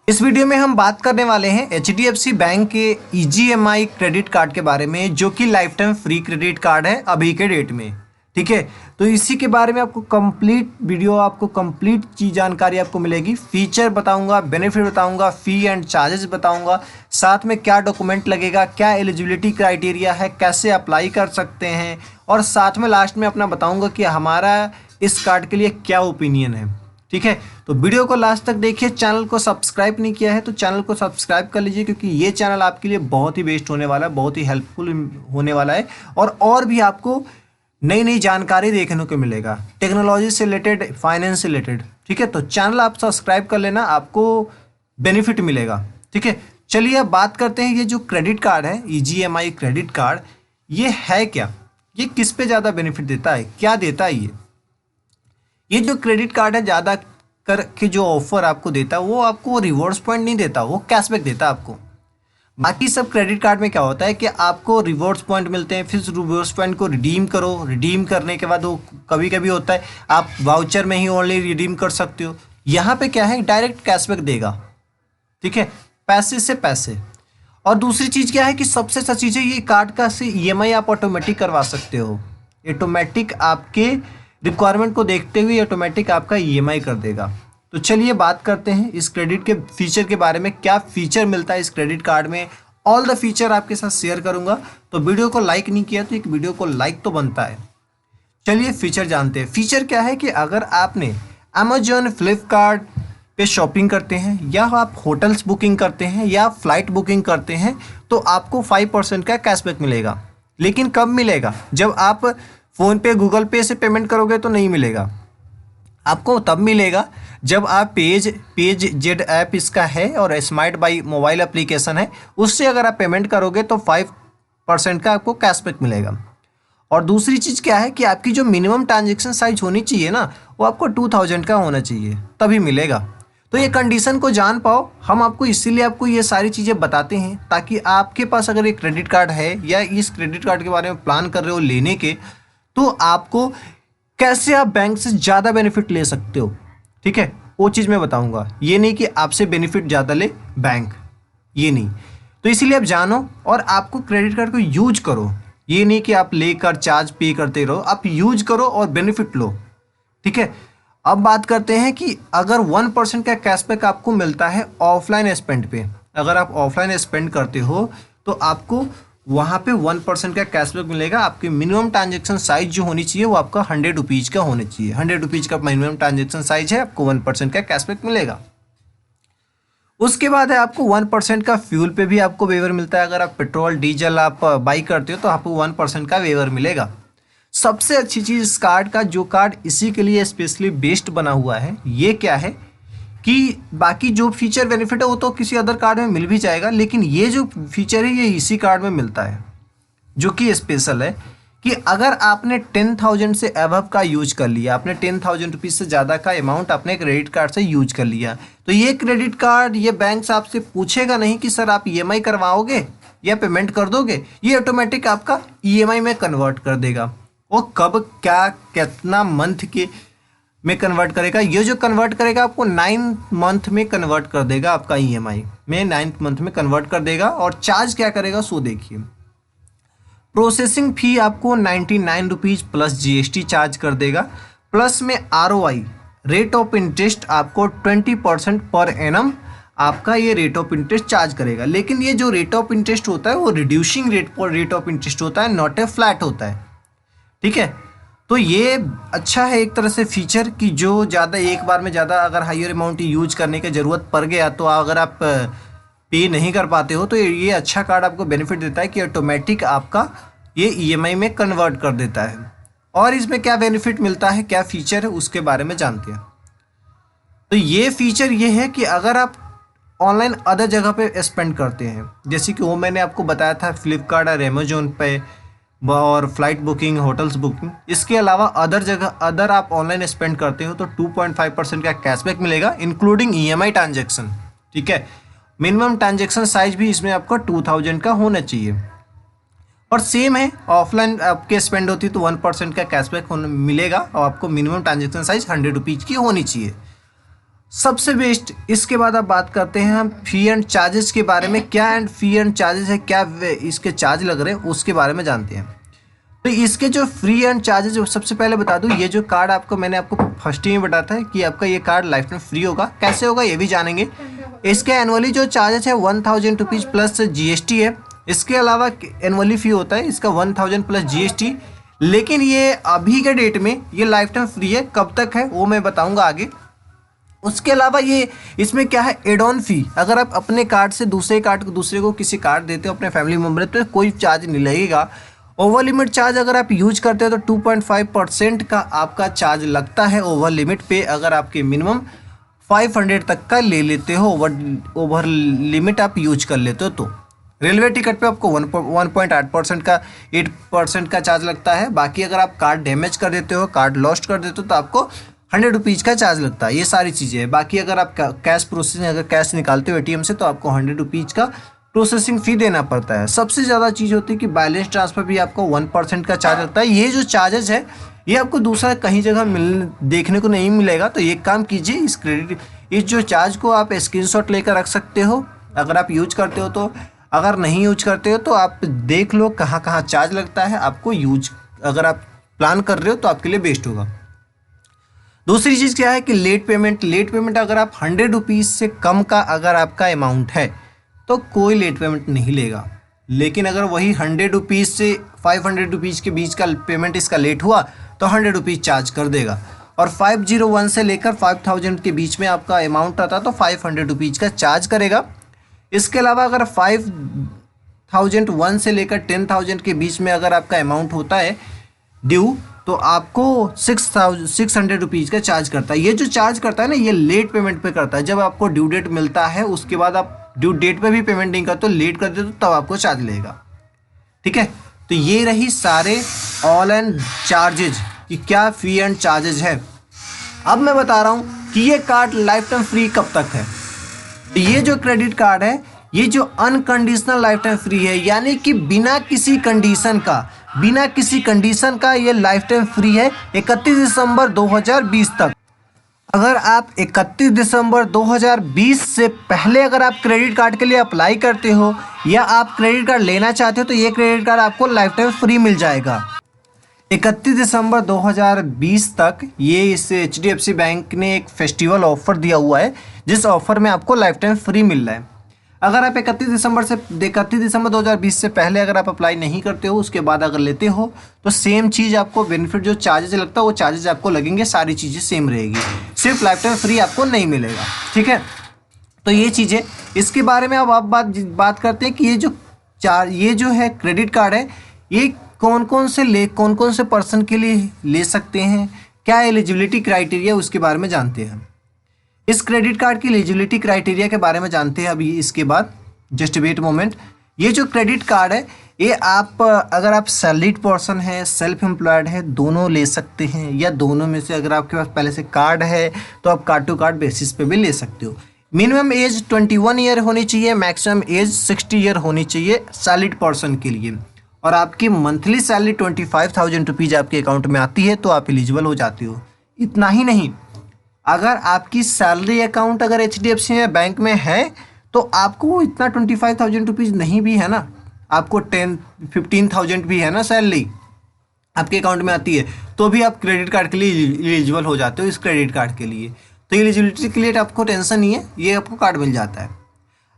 इस वीडियो में हम बात करने वाले हैं एचडीएफसी बैंक के ईजीएमआई क्रेडिट कार्ड के बारे में, जो कि life time free credit card है अभी के डेट में। ठीक है, तो इसी के बारे में आपको कंप्लीट चीज जानकारी आपको मिलेगी। फीचर बताऊंगा, बेनिफिट बताऊंगा, फी एंड चार्जेस बताऊंगा, साथ में क्या डॉक्यूमेंट लगेगा, क्या एलिजिबिलिटी क्राइटेरिया है, कैसे अप्लाई कर सकते हैं, और साथ में लास्ट में अपना बताऊंगा कि हमारा इस कार्ड के लिए क्या ओपिनियन है। ठीक है, तो वीडियो को लास्ट तक देखिए। चैनल को सब्सक्राइब नहीं किया है तो चैनल को सब्सक्राइब कर लीजिए, क्योंकि ये चैनल आपके लिए बहुत ही बेस्ट होने वाला है, बहुत ही हेल्पफुल होने वाला है, और भी आपको नई नई जानकारी देखने को मिलेगा टेक्नोलॉजी से रिलेटेड, फाइनेंस से रिलेटेड। ठीक है, तो चैनल आप सब्सक्राइब कर लेना, आपको बेनिफिट मिलेगा। ठीक है, चलिए अब बात करते हैं ये जो क्रेडिट कार्ड है, ईजीएमआई क्रेडिट कार्ड, ये है क्या, ये किस पे ज़्यादा बेनिफिट देता है, क्या देता है ये जो क्रेडिट कार्ड है ज़्यादा करके जो ऑफर आपको देता है वो आपको रिवॉर्ड्स पॉइंट नहीं देता, वो कैशबैक देता है आपको। बाकी सब क्रेडिट कार्ड में क्या होता है कि आपको रिवॉर्ड्स पॉइंट मिलते हैं, फिर रिवॉर्ड्स पॉइंट को रिडीम करो, रिडीम करने के बाद वो कभी कभी होता है आप वाउचर में ही ओनली रिडीम कर सकते हो। यहाँ पे क्या है, डायरेक्ट कैशबैक देगा। ठीक है, पैसे से पैसे। और दूसरी चीज़ क्या है कि सबसे अच्छा चीज़ है, ये कार्ड का से ईएमआई आप ऑटोमेटिक करवा सकते हो। ऑटोमेटिक आपके रिक्वायरमेंट को देखते हुए ऑटोमेटिक आपका ईएमआई कर देगा। तो चलिए बात करते हैं इस क्रेडिट के फीचर के बारे में, क्या फीचर मिलता है इस क्रेडिट कार्ड में। ऑल द फीचर आपके साथ शेयर करूंगा, तो वीडियो को लाइक नहीं किया तो एक वीडियो को लाइक तो बनता है। चलिए फीचर जानते हैं। फीचर क्या है कि अगर आपने अमेजोन, फ्लिपकार्ट पे शॉपिंग करते हैं, या आप होटल्स बुकिंग करते हैं, या फ्लाइट बुकिंग करते हैं, तो आपको 5% का कैशबैक मिलेगा। लेकिन कब मिलेगा, जब आप फ़ोन पे, गूगल पे से पेमेंट करोगे तो नहीं मिलेगा। आपको तब मिलेगा जब आप पेज जेड ऐप इसका है और स्मार्ट बाई मोबाइल एप्लीकेशन है, उससे अगर आप पेमेंट करोगे तो 5% का आपको कैशबैक मिलेगा। और दूसरी चीज़ क्या है कि आपकी जो मिनिमम ट्रांजेक्शन साइज होनी चाहिए ना, वो आपको 2000 का होना चाहिए, तभी मिलेगा। तो ये कंडीशन को जान पाओ, हम आपको इसीलिए आपको ये सारी चीज़ें बताते हैं, ताकि आपके पास अगर एक क्रेडिट कार्ड है या इस क्रेडिट कार्ड के बारे में प्लान कर रहे हो लेने के, तो आपको कैसे आप बैंक से ज़्यादा बेनिफिट ले सकते हो। ठीक है, वो चीज़ मैं बताऊंगा। ये नहीं कि आपसे बेनिफिट ज़्यादा ले बैंक, ये नहीं। तो इसीलिए आप जानो और आपको क्रेडिट कार्ड को यूज करो। ये नहीं कि आप लेकर चार्ज पे करते रहो, आप यूज करो और बेनिफिट लो। ठीक है, अब बात करते हैं कि अगर 1% का कैशबैक आपको मिलता है ऑफलाइन स्पेंड पे, अगर आप ऑफलाइन स्पेंड करते हो तो आपको वहाँ पे 1% का कैशबैक मिलेगा। आपकी मिनिमम ट्रांजेक्शन साइज जो होनी चाहिए वो आपका 100 रुपीज़ का होना चाहिए। 100 रुपीज़ का मिनिमम ट्रांजेक्शन साइज है, आपको 1% का कैशबैक मिलेगा। उसके बाद है आपको 1% का फ्यूल पे भी आपको वेवर मिलता है। अगर आप पेट्रोल डीजल आप बाई करते हो तो आपको 1% का वेवर मिलेगा। सबसे अच्छी चीज़ इस कार्ड का, जो कार्ड इसी के लिए स्पेशली बेस्ड बना हुआ है, ये क्या है कि बाकी जो फीचर बेनिफिट है वो तो किसी अदर कार्ड में मिल भी जाएगा, लेकिन ये जो फीचर है ये इसी कार्ड में मिलता है, जो कि स्पेशल है। कि अगर आपने 10,000 से अबव का यूज कर लिया, आपने 10,000 रुपीज़ से ज़्यादा का अमाउंट अपने क्रेडिट कार्ड से यूज कर लिया, तो ये क्रेडिट कार्ड, ये बैंक आपसे पूछेगा नहीं कि सर आप ईएमआई करवाओगे या पेमेंट कर दोगे, ये ऑटोमेटिक आपका ईएमआई में कन्वर्ट कर देगा। और कब, क्या, कितना मंथ के में कन्वर्ट करेगा, ये जो कन्वर्ट करेगा आपको 9 मंथ में कन्वर्ट कर देगा, आपका ईएमआई में 9th मंथ में कन्वर्ट कर देगा। और चार्ज क्या करेगा सो देखिए, प्रोसेसिंग फी आपको 99 रुपीज़ प्लस जीएसटी चार्ज कर देगा। प्लस में आरओआई, रेट ऑफ इंटरेस्ट, आपको 20% पर एनम आपका ये रेट ऑफ इंटरेस्ट चार्ज करेगा। लेकिन ये जो रेट ऑफ इंटरेस्ट होता है वो रिड्यूसिंग रेट ऑफ इंटरेस्ट होता है, नॉट ए फ्लैट होता है। ठीक है, तो ये अच्छा है एक तरह से फीचर कि जो ज़्यादा एक बार में ज़्यादा अगर हायर अमाउंट यूज करने की ज़रूरत पड़ गया, तो अगर आप पे नहीं कर पाते हो, तो ये अच्छा कार्ड आपको बेनिफिट देता है कि ऑटोमेटिक आपका ये ईएमआई में कन्वर्ट कर देता है। और इसमें क्या बेनिफिट मिलता है, क्या फीचर है, उसके बारे में जानते हैं। तो ये फीचर ये है कि अगर आप ऑनलाइन अदर जगह पे स्पेंड करते हैं, जैसे कि वो मैंने आपको बताया था फ्लिपकार्ट और अमेजोन पे, और फ्लाइट बुकिंग, होटल्स बुकिंग, इसके अलावा अदर जगह अदर आप ऑनलाइन स्पेंड करते हो तो 2.5% का कैशबैक मिलेगा, इंक्लूडिंग ईएमआई ट्रांजेक्शन। ठीक है, मिनिमम ट्रांजेक्शन साइज भी इसमें आपका 2000 का होना चाहिए। और सेम है, ऑफलाइन आपके स्पेंड होती है तो 1% का कैशबैक मिलेगा, और आपको मिनिमम ट्रांजेक्शन साइज 100 रुपीज़ की होनी चाहिए। सबसे बेस्ट। इसके बाद अब बात करते हैं हम फी एंड चार्जेस के बारे में। क्या एंड फी एंड चार्जेस है, क्या इसके चार्ज लग रहे हैं उसके बारे में जानते हैं। तो इसके जो फ्री एंड चार्जेस, सबसे पहले बता दूं, ये जो कार्ड आपको मैंने आपको फर्स्ट ही में बताया था कि आपका ये कार्ड लाइफ टाइम फ्री होगा। कैसे होगा ये भी जानेंगे। इसके एनुअली जो चार्जेस है 1000 रुपीज़ प्लस GST है। इसके अलावा एनुअली फ़ी होता है इसका 1000 प्लस GST। लेकिन ये अभी के डेट में ये लाइफ टाइम फ्री है। कब तक है वो मैं बताऊँगा आगे। उसके अलावा ये इसमें क्या है, एड ऑन फी। अगर आप अपने कार्ड से दूसरे को किसी कार्ड देते हो अपने फैमिली मेम्बर, तो कोई चार्ज नहीं लगेगा। ओवर लिमिट चार्ज अगर आप यूज करते हो तो 2.5% का आपका चार्ज लगता है ओवर लिमिट पे, अगर आपके मिनिमम 500 तक का ले लेते हो, ओवर लिमिट आप यूज कर लेते हो तो। रेलवे टिकट पे आपको 1.8% का 8% का चार्ज लगता है। बाकी अगर आप कार्ड डैमेज कर देते हो, कार्ड लॉस्ट कर देते हो, तो आपको 100 रुपीज़ का चार्ज लगता है। ये सारी चीज़ें हैं। बाकी अगर आप कैश प्रोसेसिंग, अगर कैश निकालते हो ATM से, तो आपको 100 रुपीज़ का प्रोसेसिंग फ़ी देना पड़ता है। सबसे ज़्यादा चीज़ होती है कि बैलेंस ट्रांसफ़र भी आपको 1% का चार्ज लगता है। ये जो चार्जेस है ये आपको दूसरा कहीं जगह देखने को नहीं मिलेगा। तो एक काम कीजिए, इस जो चार्ज को आप स्क्रीनशॉट लेकर रख सकते हो अगर आप यूज करते हो तो। अगर नहीं यूज करते हो तो आप देख लो कहाँ कहाँ चार्ज लगता है आपको यूज, अगर आप प्लान कर रहे हो तो आपके लिए बेस्ट होगा। दूसरी चीज़ क्या है कि लेट पेमेंट अगर आप 100 रुपीज़ से कम का अगर आपका अमाउंट है तो कोई लेट पेमेंट नहीं लेगा। लेकिन अगर वही 100 रुपीज़ से 500 रुपीज़ के बीच का पेमेंट इसका लेट हुआ तो 100 रुपीज़ चार्ज कर देगा। और 501 से लेकर 5000 के बीच में आपका अमाउंट आता तो 500 रुपीज़ का चार्ज करेगा। इसके अलावा अगर 5001 से लेकर 10,000 के बीच में अगर आपका अमाउंट होता है ड्यू, तो आपको 600 रुपीज़ का चार्ज करता है। ये जो चार्ज करता है ना, ये लेट पेमेंट पे करता है। जब आपको ड्यू डेट मिलता है उसके बाद आप ड्यू डेट पे भी पेमेंट नहीं करते, तो लेट कर देते तो तब आपको चार्ज लेगा। ठीक है, तो ये रही सारे ऑल एंड चार्जेज कि क्या फ़ी एंड चार्जेज है। अब मैं बता रहा हूँ कि ये कार्ड लाइफ टाइम फ्री कब तक है। तो ये जो क्रेडिट कार्ड है ये जो अनकंडीशनल लाइफ टाइम फ्री है, यानी कि बिना किसी कंडीशन का ये लाइफ टाइम फ्री है 31 दिसंबर 2020 तक। अगर आप 31 दिसंबर 2020 से पहले अगर आप क्रेडिट कार्ड के लिए अप्लाई करते हो या आप क्रेडिट कार्ड लेना चाहते हो तो ये क्रेडिट कार्ड आपको लाइफ टाइम फ्री मिल जाएगा। 31 दिसंबर 2020 तक ये इस HDFC बैंक ने एक फेस्टिवल ऑफर दिया हुआ है, जिस ऑफर में आपको लाइफ टाइम फ्री मिल रहा है। अगर आप 31 दिसंबर 2020 से पहले अगर आप अप्लाई नहीं करते हो, उसके बाद अगर लेते हो तो सेम चीज़ आपको बेनिफिट जो चार्जेज लगता है वो चार्जेज आपको लगेंगे, सारी चीज़ें सेम रहेगी, सिर्फ लाइफ टाइम फ्री आपको नहीं मिलेगा। ठीक है, तो ये चीज़ें इसके बारे में अब आप बात करते हैं कि ये जो है क्रेडिट कार्ड है ये कौन कौन से पर्सन के लिए ले सकते हैं, क्या एलिजिबिलिटी क्राइटेरिया उसके बारे में जानते हैं। इस क्रेडिट कार्ड की एलिजिबिलिटी क्राइटेरिया के बारे में जानते हैं अभी इसके बाद। Just wait moment. ये जो क्रेडिट कार्ड है ये आप अगर आप सैलरीड पर्सन है, सेल्फ एम्प्लॉयड है, दोनों ले सकते हैं, या दोनों में से अगर आपके पास पहले से कार्ड है तो आप कार्ड टू कार्ड बेसिस पे भी ले सकते हो। मिनिमम एज 21 ईयर होनी चाहिए, मैक्सिमम एज 60 ईयर होनी चाहिए सैलरीड पर्सन के लिए। और आपकी मंथली सैलरी 25,000 रुपीज़ आपके अकाउंट में आती है तो आप एलिजिबल हो जाते हो। इतना ही नहीं, अगर आपकी सैलरी अकाउंट अगर HDFC में बैंक में है तो आपको इतना 25,000 रुपीज़ नहीं भी है ना, आपको 15,000 भी है ना सैलरी आपके अकाउंट में आती है, तो भी आप क्रेडिट कार्ड के लिए एलिजिबल हो जाते हो इस क्रेडिट कार्ड के लिए। तो एलिजिबिलिटी के लिए आपको टेंशन नहीं है, ये आपको कार्ड मिल जाता है।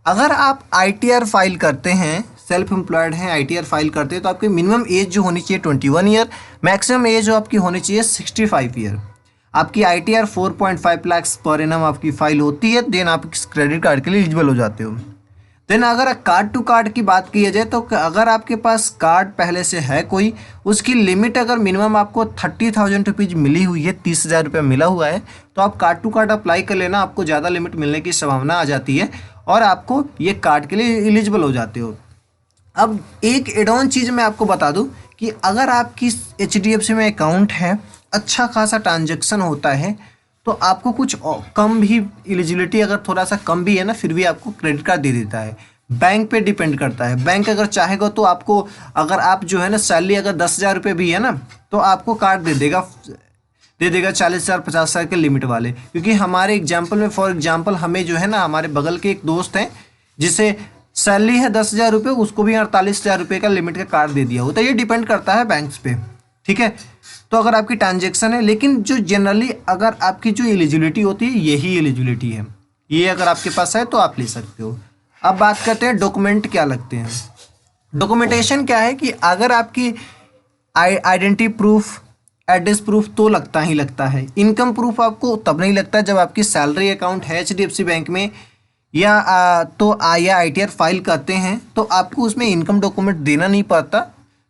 अगर आप ITR फाइल करते हैं, सेल्फ एम्प्लॉयड हैं, ITR फाइल करते हैं, तो आपकी मिनिमम एज जो होनी चाहिए 21 ईयर, मैक्सिमम एज जो आपकी होनी चाहिए 65 ईयर। आपकी ITR 4.5 लाख पर एनम आपकी फाइल होती है, देन आप इस क्रेडिट कार्ड के लिए एलिजिबल हो जाते हो। देन अगर कार्ड टू कार्ड की बात की जाए तो अगर आपके पास कार्ड पहले से है कोई, उसकी लिमिट अगर मिनिमम आपको 30,000 रुपीज़ मिली हुई है, 30,000 रुपये मिला हुआ है, तो आप कार्ड टू कार्ड अप्लाई कर लेना, आपको ज़्यादा लिमिट मिलने की संभावना आ जाती है और आपको ये कार्ड के लिए एलिजिबल हो जाते हो। अब एक एड ऑन चीज़ मैं आपको बता दूं कि अगर आपकी HDFC में अकाउंट है, अच्छा खासा ट्रांजैक्शन होता है, तो आपको कुछ कम भी एलिजिबिलिटी अगर थोड़ा सा कम भी है ना, फिर भी आपको क्रेडिट कार्ड दे देता है। बैंक पे डिपेंड करता है, बैंक अगर चाहेगा तो आपको, अगर आप जो है ना सैलरी अगर 10,000 रुपये भी है ना तो आपको कार्ड दे देगा दे देगा 40,000 50,000 के लिमिट वाले। क्योंकि हमारे एग्जाम्पल में, फॉर एग्जाम्पल हमें जो है ना, हमारे बगल के एक दोस्त हैं जिसे सैलरी है 10,000 रुपये, उसको भी 48,000 रुपये का लिमिट का कार्ड दे दिया होता है। ये डिपेंड करता है बैंक्स पे, ठीक है। तो अगर आपकी ट्रांजेक्शन है, लेकिन जो जनरली अगर आपकी जो एलिजिबिलिटी होती है, यही एलिजिबिलिटी है, ये अगर आपके पास है तो आप ले सकते हो। अब बात करते हैं डॉक्यूमेंट क्या लगते हैं। डॉक्यूमेंटेशन क्या है कि अगर आपकी आइडेंटिटी प्रूफ, एड्रेस प्रूफ तो लगता ही लगता है। इनकम प्रूफ आपको तब नहीं लगता जब आपकी सैलरी अकाउंट है HDFC बैंक में, या या ITR फाइल करते हैं तो आपको उसमें इनकम डॉक्यूमेंट देना नहीं पड़ता,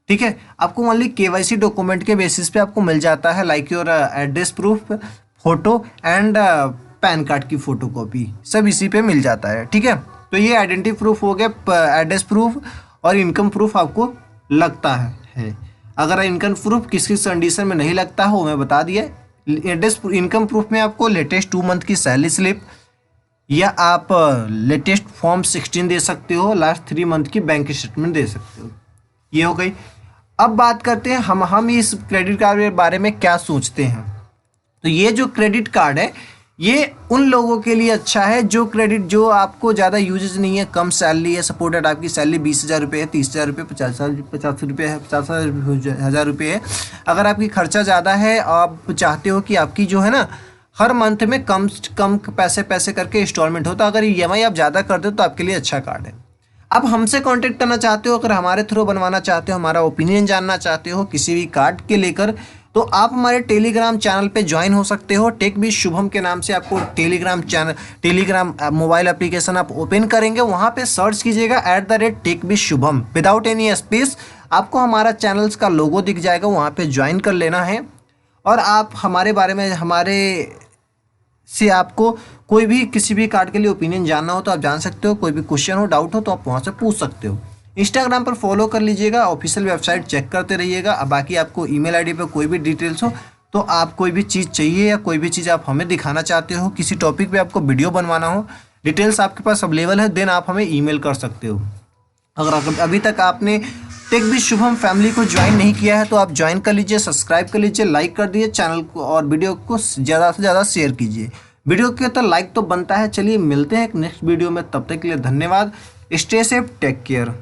ठीक है। आपको ओनली KYC डॉक्यूमेंट के बेसिस पे आपको मिल जाता है, like your address proof, photo and pan card की फोटो कॉपी, सब इसी पे मिल जाता है, ठीक है। तो ये आइडेंटिटी प्रूफ हो गया, एड्रेस प्रूफ और इनकम प्रूफ आपको लगता है। अगर इनकम प्रूफ किस किस कंडीशन में नहीं लगता हो मैं बता दिया। एड्रेस इनकम प्रूफ में आपको लेटेस्ट 2 मंथ की सैलरी स्लिप, या आप लेटेस्ट फॉर्म 16 दे सकते हो, लास्ट 3 मंथ की बैंक स्टेटमेंट दे सकते हो। ये हो गई। अब बात करते हैं हम इस क्रेडिट कार्ड के बारे में क्या सोचते हैं। तो ये जो क्रेडिट कार्ड है ये उन लोगों के लिए अच्छा है जो आपको ज़्यादा यूजेज नहीं है, कम सैलरी है, सपोर्टेड आपकी सैलरी 20,000 रुपये है, 30,000 रुपये, 50 रुपये है, 50,000 रुपये है। अगर आपकी खर्चा ज़्यादा है, आप चाहते हो कि आपकी जो है ना हर मंथ में कम से कम पैसे करके इंस्टॉलमेंट हो, तो अगर EMI आप ज़्यादा कर दो तो आपके लिए अच्छा कार्ड है। अब हमसे कांटेक्ट करना चाहते हो, अगर हमारे थ्रू बनवाना चाहते हो, हमारा ओपिनियन जानना चाहते हो किसी भी कार्ड के लेकर, तो आप हमारे टेलीग्राम चैनल पे ज्वाइन हो सकते हो। टेक विद शुभम के नाम से आपको टेलीग्राम मोबाइल एप्लीकेशन आप ओपन करेंगे, वहाँ पे सर्च कीजिएगा @tech with Shubham without any space, आपको हमारा चैनल्स का लोगो दिख जाएगा, वहाँ पे ज्वाइन कर लेना है। और आप हमारे बारे में, हमारे से आपको कोई भी किसी भी कार्ड के लिए ओपिनियन जानना हो तो आप जान सकते हो, कोई भी क्वेश्चन हो, डाउट हो तो आप वहाँ से पूछ सकते हो। इंस्टाग्राम पर फॉलो कर लीजिएगा, ऑफिशियल वेबसाइट चेक करते रहिएगा। अब बाकी आपको ईमेल आईडी पर कोई भी डिटेल्स हो, तो आप कोई भी चीज़ चाहिए या कोई भी चीज़ आप हमें दिखाना चाहते हो, किसी टॉपिक पे आपको वीडियो बनवाना हो, डिटेल्स आपके पास अवेलेबल है, देन आप हमें ईमेल कर सकते हो। अगर अभी तक आपने टेक विद शुभम फैमिली को ज्वाइन नहीं किया है तो आप ज्वाइन कर लीजिए, सब्सक्राइब कर लीजिए, लाइक कर दीजिए चैनल को, और वीडियो को ज़्यादा से ज़्यादा शेयर कीजिए। वीडियो के तो लाइक तो बनता है। चलिए मिलते हैं एक नेक्स्ट वीडियो में, तब तक के लिए धन्यवाद। Stay safe, take care.